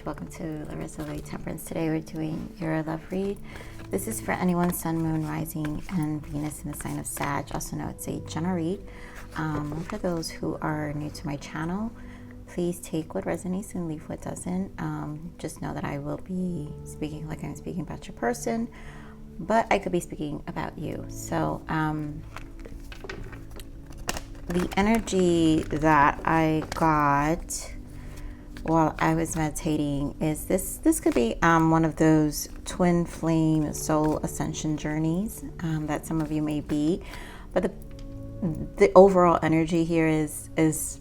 welcome to Larisa Lili Temperance. Today we're doing your love read. This is for anyone sun, moon, rising, and Venus in the sign of Sag. Also know it's a general read. For those who are new to my channel, please take what resonates and leave what doesn't. Just know that I will be speaking like I'm speaking about your person, but I could be speaking about you. So the energy that I got while I was meditating is this could be one of those twin flame soul ascension journeys that some of you may be, but the overall energy here is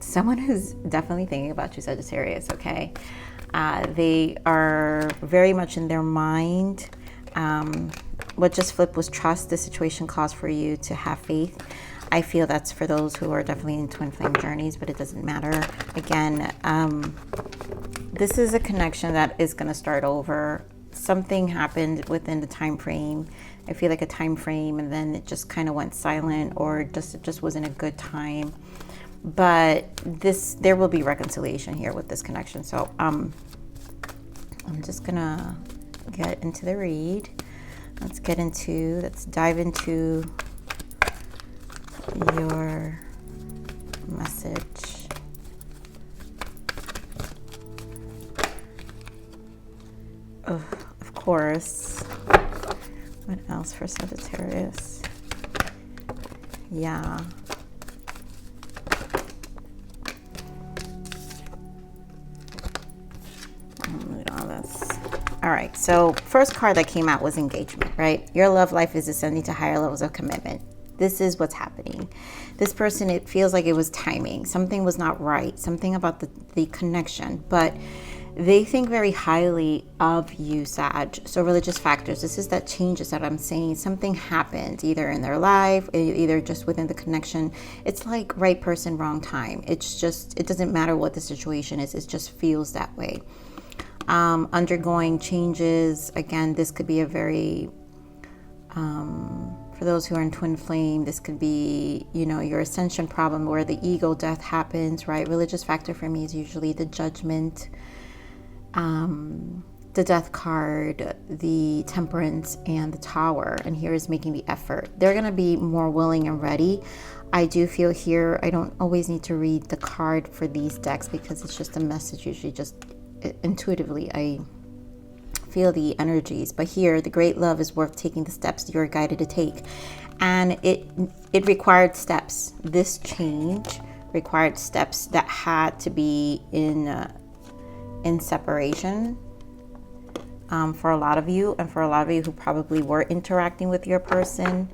someone who's definitely thinking about you, Sagittarius. Okay, they are very much in their mind. What just flipped was trust. The situation calls for you to have faith. I feel that's for those who are definitely in twin flame journeys, but it doesn't matter. Again, this is a connection that is going to start over. Something happened within the time frame. I feel like a time frame, and then it just kind of went silent, or it just wasn't a good time. But there will be reconciliation here with this connection. So I'm just gonna get into the read. Let's dive into your message. Oh, of course. What else for Sagittarius? Yeah. Read all this. All right. So first card that came out was engagement, right? Your love life is ascending to higher levels of commitment. This is what's happening. This person, it feels like it was timing. Something was not right. Something about the connection. But they think very highly of you, Sag. So religious factors. This is that changes that I'm saying. Something happened either in their life, either just within the connection. It's like right person, wrong time. It's just, it doesn't matter what the situation is. It just feels that way. Undergoing changes. Again, this could be a very... for those who are in twin flame, this could be, your ascension problem where the ego death happens, right? Religious factor for me is usually the judgment, the death card, the temperance, and the tower. And here is making the effort. They're going to be more willing and ready. I do feel here, I don't always need to read the card for these decks because it's just a message. Usually just intuitively, I feel the energies. But here, the great love is worth taking the steps you're guided to take, and it required steps. This change required steps that had to be in separation for a lot of you, and for a lot of you who probably were interacting with your person.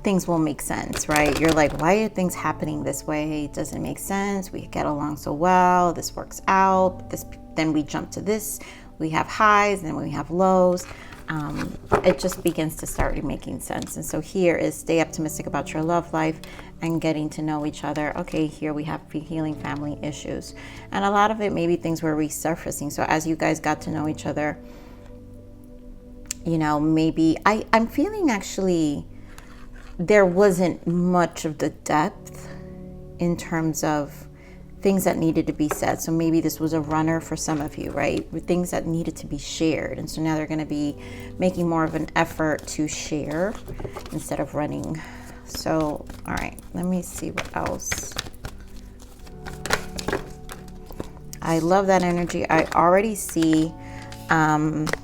Things will make sense, right? You're like, why are things happening this way? It doesn't make sense. We get along so well. This works out. Then we jump to this. We have highs, and then we have lows. It just begins to start making sense. And so here is stay optimistic about your love life and getting to know each other. Okay, here we have healing family issues. And a lot of it, maybe things were resurfacing. So as you guys got to know each other, maybe I'm feeling actually... there wasn't much of the depth in terms of things that needed to be said. So maybe this was a runner for some of you, right? With things that needed to be shared. And so now they're going to be making more of an effort to share instead of running. So, all right, let me see what else. I love that energy. I already see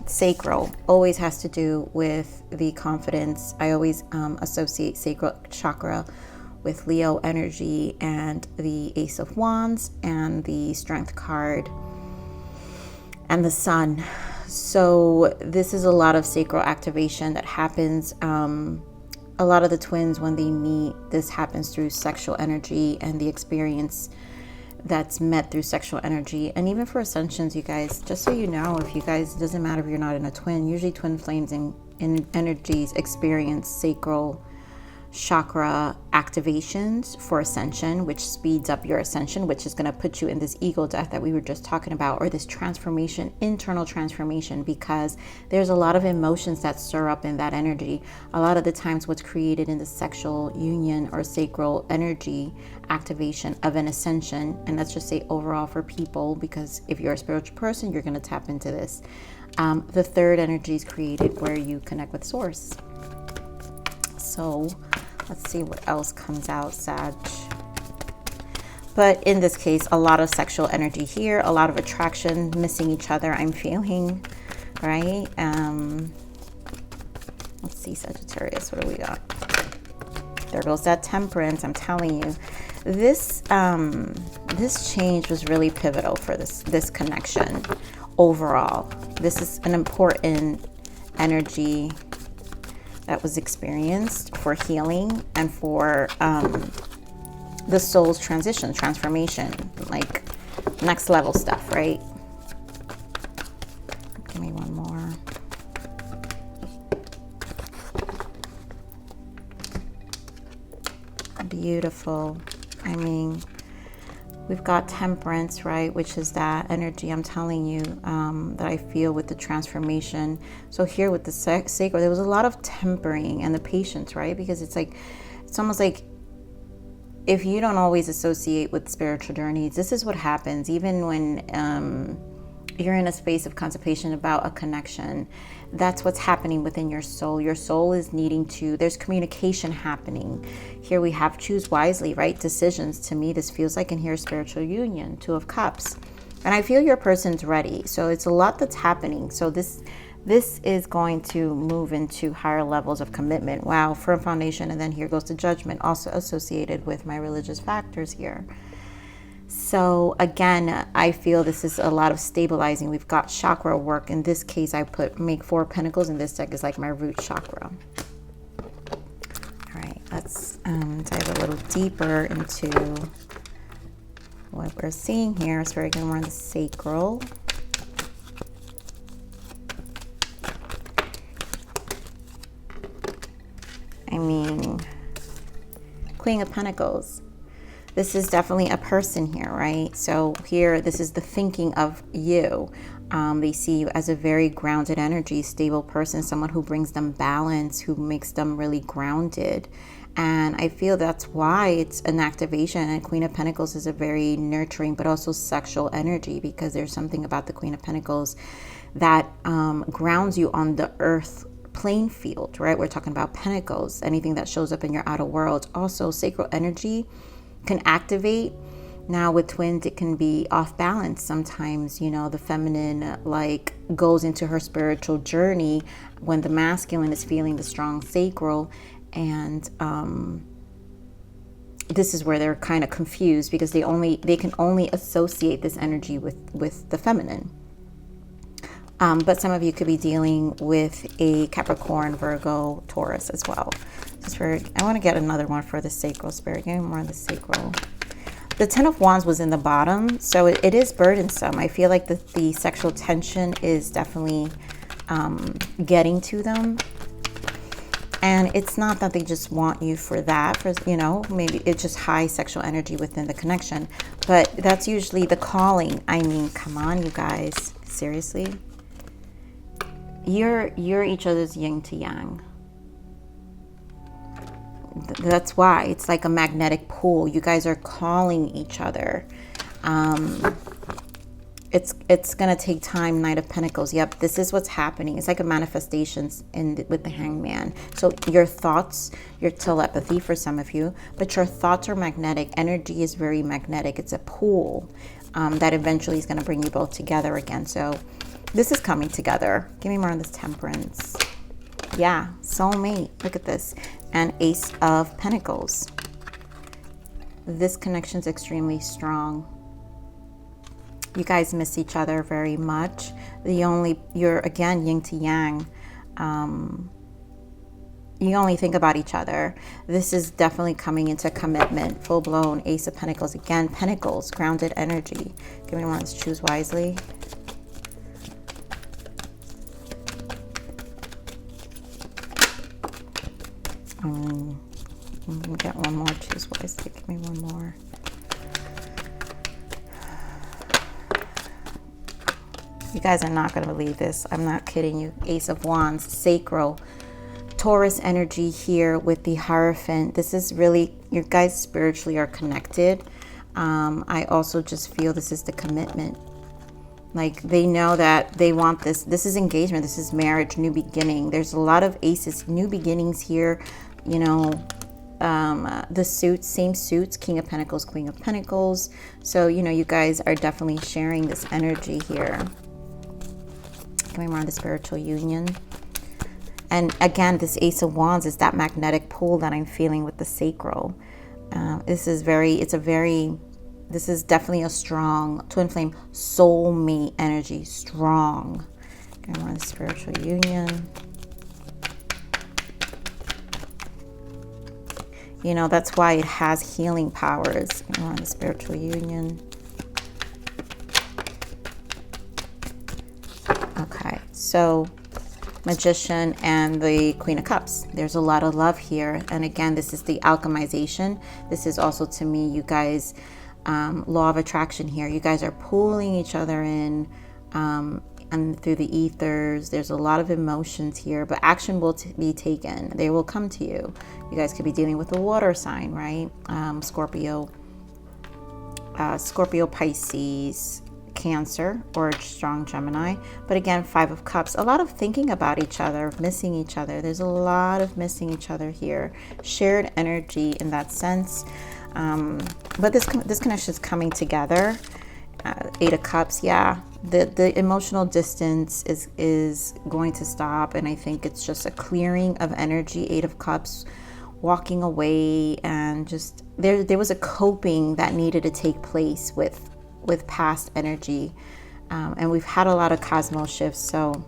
sacral always has to do with the confidence. I always associate sacral chakra with Leo energy and the Ace of Wands and the Strength card and the Sun. So this is a lot of sacral activation that happens. A lot of the twins, when they meet, this happens through sexual energy and the experience that's met through sexual energy. And even for ascensions, you guys, just so you know, if you guys, it doesn't matter if you're not in a twin, usually twin flames in energies experience sacral chakra activations for ascension, which speeds up your ascension, which is going to put you in this ego death that we were just talking about, or this transformation, internal transformation, because there's a lot of emotions that stir up in that energy. A lot of the times what's created in the sexual union or sacral energy activation of an ascension, and let's just say overall for people, because if you're a spiritual person, you're going to tap into this. The third energy is created where you connect with source. So let's see what else comes out, Sag. But in this case, a lot of sexual energy here, a lot of attraction, missing each other, I'm feeling, right? Let's see, Sagittarius, what do we got? There goes that Temperance. I'm telling you, this change was really pivotal for this connection overall. This is an important energy that was experienced for healing and for the soul's transformation, like next level stuff, right? Give me one more. Beautiful. I mean, we've got Temperance, right, which is that energy I'm telling you that I feel with the transformation. So here with the sacred, there was a lot of tempering and the patience, right? Because it's like, it's almost like if you don't always associate with spiritual journeys, this is what happens. Even when you're in a space of contemplation about a connection, that's what's happening within your soul. Your soul is needing to, there's communication happening. Here we have choose wisely, right? Decisions. To me, this feels like in here spiritual union, 2 of Cups. And I feel your person's ready. So it's a lot that's happening. So this is going to move into higher levels of commitment. Wow, firm foundation. And then here goes the Judgment, also associated with my religious factors here. So again, I feel this is a lot of stabilizing. We've got chakra work. In this case, I make 4 pentacles, and this deck is like my root chakra. All right, let's dive a little deeper into what we're seeing here. It's very good. We're on the sacral. I mean, Queen of Pentacles. This is definitely a person here, right? So here, this is the thinking of you. They see you as a very grounded energy, stable person, someone who brings them balance, who makes them really grounded. And I feel that's why it's an activation. And Queen of Pentacles is a very nurturing, but also sexual energy, because there's something about the Queen of Pentacles that grounds you on the earth plane field, right? We're talking about pentacles, anything that shows up in your outer world. Also, sacral energy can activate. Now with twins, it can be off balance sometimes. You know, the feminine like goes into her spiritual journey when the masculine is feeling the strong sacral, and this is where they're kind of confused, because they can only associate this energy with the feminine. But some of you could be dealing with a Capricorn, Virgo, Taurus as well. I want to get another one for the sacral, Spirit. Give me more on the sacral. The 10 of Wands was in the bottom, so it is burdensome. I feel like the sexual tension is definitely getting to them. And it's not that they just want you for that, for, you know, maybe it's just high sexual energy within the connection. But that's usually the calling. I mean, come on, you guys. Seriously? You're each other's yin to yang. That's why it's like a magnetic pull. You guys are calling each other. It's gonna take time. Knight of Pentacles. Yep, this is what's happening. It's like a manifestation with the Hangman. So your thoughts, your telepathy for some of you, but your thoughts are magnetic. Energy is very magnetic. It's a pull that eventually is gonna bring you both together again. So this is coming together. Give me more on this Temperance. Yeah, soulmate. Look at this. And Ace of Pentacles. This connection is extremely strong. You guys miss each other very much. You're again yin to yang. You only think about each other. This is definitely coming into commitment. Full blown Ace of Pentacles. Again, Pentacles, grounded energy. Give me one. Let's choose wisely. I'm gonna get one more. Choose wisely. Give me one more. You guys are not going to believe this. I'm not kidding you. Ace of Wands, Sacral, Taurus energy here with the Hierophant. This is really, you guys spiritually are connected. I also just feel this is the commitment. Like they know that they want this. This is engagement. This is marriage, new beginning. There's a lot of aces, new beginnings here. You know, the suits, same suits, King of Pentacles, Queen of Pentacles. So, you know, you guys are definitely sharing this energy here. Coming more on the spiritual union. And again, this Ace of Wands is that magnetic pull that I'm feeling with the Sacral. This is definitely a strong twin flame soulmate energy, strong. Coming more on the spiritual union. You know, that's why it has healing powers. Coming more on the spiritual union. Okay, so Magician and the Queen of Cups. There's a lot of love here. And again, this is the alchemization. This is also, to me, you guys, law of attraction here. You guys are pulling each other in and through the ethers. There's a lot of emotions here, but action will be taken. They will come to you. You guys could be dealing with a water sign, right? Scorpio, Pisces, Cancer, or strong Gemini. But again, Five of Cups, a lot of thinking about each other, missing each other. There's a lot of missing each other here. Shared energy in that sense. But this connection is coming together. Eight of Cups, yeah. The emotional distance is going to stop, and I think it's just a clearing of energy. Eight of Cups, walking away, and just there was a coping that needed to take place with past energy, and we've had a lot of cosmos shifts, so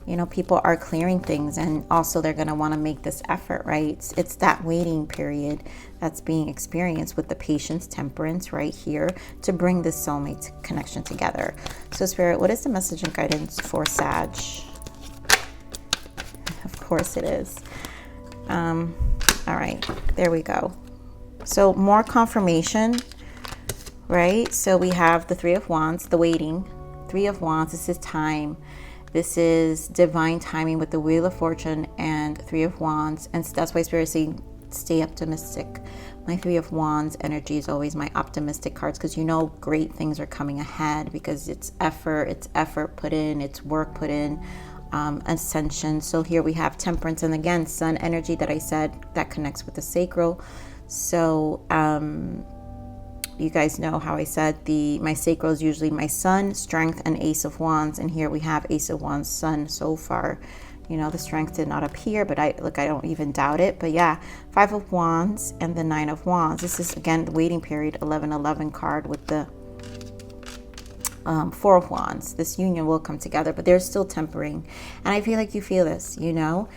you know, people are clearing things, and also they're going to want to make this effort, right? It's that waiting period that's being experienced with the patience, temperance right here to bring this soulmate connection together. So Spirit, what is the message and guidance for Sag? Of course it is. All right, there we go. So more confirmation, right? So we have the Three of Wands, the waiting. Three of Wands, this is time. This is divine timing with the Wheel of Fortune and Three of Wands. And that's why Spirit is saying, stay optimistic. My Three of Wands energy is always my optimistic cards, because you know great things are coming ahead, because it's effort put in, it's work put in, ascension. So here we have temperance, and again, sun energy that I said that connects with the sacral. So you guys know how I said my sacral is usually my sun, strength, and Ace of Wands. And here we have Ace of Wands, sun so far. You know, the strength did not appear, but I don't even doubt it. But yeah, Five of Wands and the Nine of Wands. This is, again, the waiting period, 11-11 card with the Four of Wands. This union will come together, but there's still tempering. And I feel like you feel this, you know.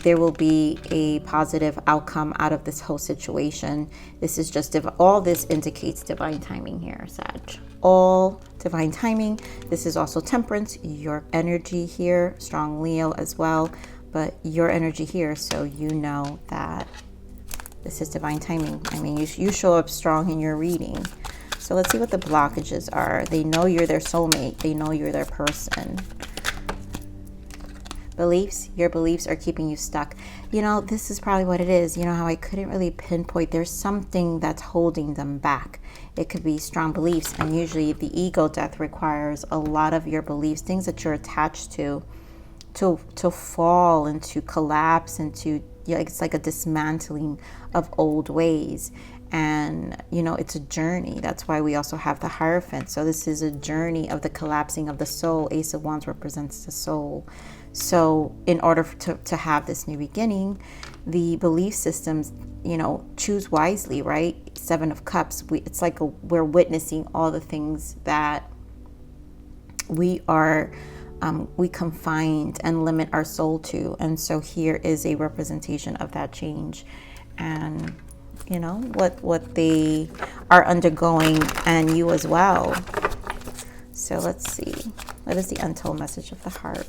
There will be a positive outcome out of this whole situation. This is just, all this indicates divine timing here, Sag. All divine timing. This is also temperance, your energy here, strong Leo as well, but your energy here, so you know that this is divine timing. I mean, you show up strong in your reading. So let's see what the blockages are. They know you're their soulmate. They know you're their person. Beliefs. Your beliefs are keeping you stuck. You know, this is probably what it is. You know how I couldn't really pinpoint. There's something that's holding them back. It could be strong beliefs. And usually the ego death requires a lot of your beliefs, things that you're attached to fall and to collapse into, yeah, it's like a dismantling of old ways. And, you know, it's a journey. That's why we also have the Hierophant. So this is a journey of the collapsing of the soul. Ace of Wands represents the soul. So in order to have this new beginning, the belief systems, you know, choose wisely, right? Seven of Cups. It's like we're witnessing all the things that we are, we confined and limit our soul to. And so here is a representation of that change. And you know, what they are undergoing, and you as well. So let's see. What is the untold message of the heart?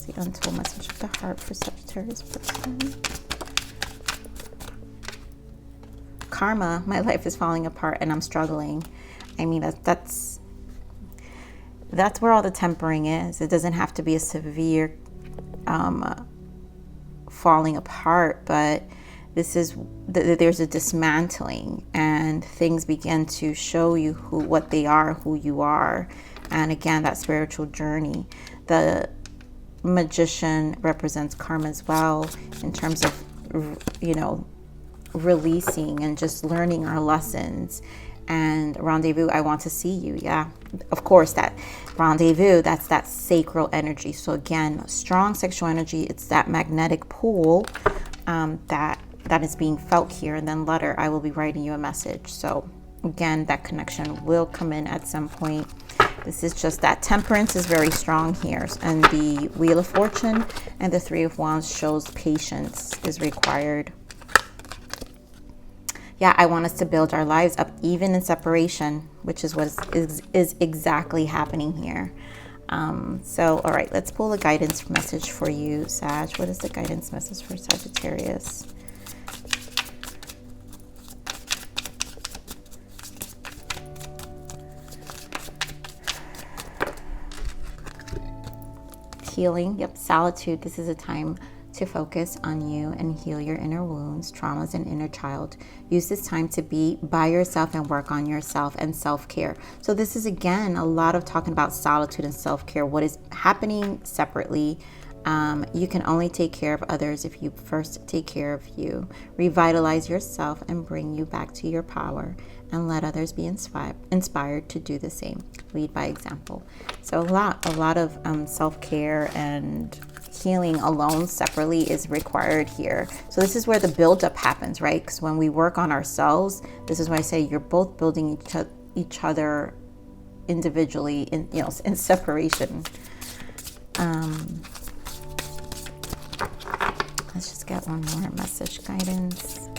the untold message of the heart for Sagittarius person. Karma, my life is falling apart and I'm struggling. I mean, that's where all the tempering is. It doesn't have to be a severe falling apart, but this is there's a dismantling and things begin to show you what they are, who you are. And again, that spiritual journey. The Magician represents karma as well, in terms of, you know, releasing and just learning our lessons. And rendezvous, I want to see you. Yeah, of course, that rendezvous, that's that sacral energy. So again, strong sexual energy. It's that magnetic pull that is being felt here. And then letter, I will be writing you a message. So again, that connection will come in at some point. This is just that temperance is very strong here. And the Wheel of Fortune and the Three of Wands shows patience is required. Yeah, I want us to build our lives up even in separation, which is what is exactly happening here. So, all right, let's pull a guidance message for you, Sag. What is the guidance message for Sagittarius? Healing. Yep, solitude. This is a time to focus on you and heal your inner wounds, traumas, and inner child. Use this time to be by yourself and work on yourself and self-care. So this is, again, a lot of talking about solitude and self-care. What is happening separately. You can only take care of others if you first take care of you. Revitalize yourself and bring you back to your power, and let others be inspired to do the same. Lead by example. So a lot of self-care and healing alone separately is required here. So this is where the buildup happens, right? Because when we work on ourselves, this is why I say you're both building each other individually in, you know, in separation. Let's just get one more message guidance.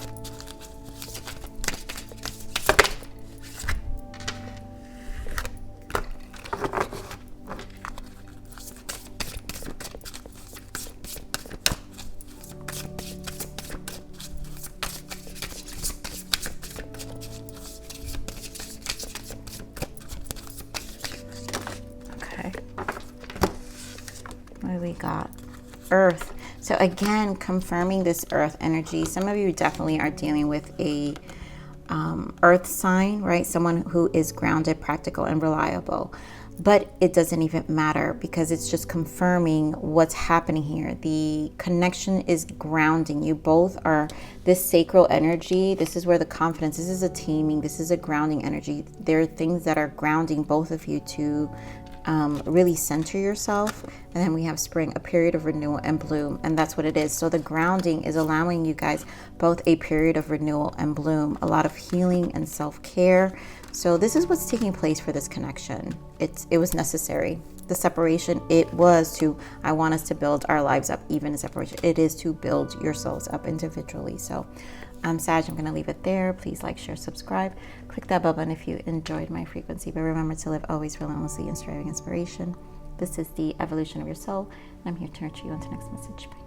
What do we got? Earth. So again, confirming this earth energy. Some of you definitely are dealing with a earth sign, right? Someone who is grounded, practical, and reliable. But it doesn't even matter, because it's just confirming what's happening here. The connection is grounding. You both are this sacral energy. This is where the confidence, this is a teaming, this is a grounding energy. There are things that are grounding both of you to really center yourself. And then we have spring, a period of renewal and bloom, and that's what it is. So the grounding is allowing you guys both a period of renewal and bloom, a lot of healing and self-care. So this is what's taking place for this connection. It was necessary. The separation, it was to, I want us to build our lives up even in separation. It is to build your souls up individually. So Sag, I'm going to leave it there. Please like, share, subscribe. Click that bell button if you enjoyed my frequency. But remember to live always relentlessly in striving inspiration. This is the evolution of your soul. And I'm here to nurture you on to next message. Bye.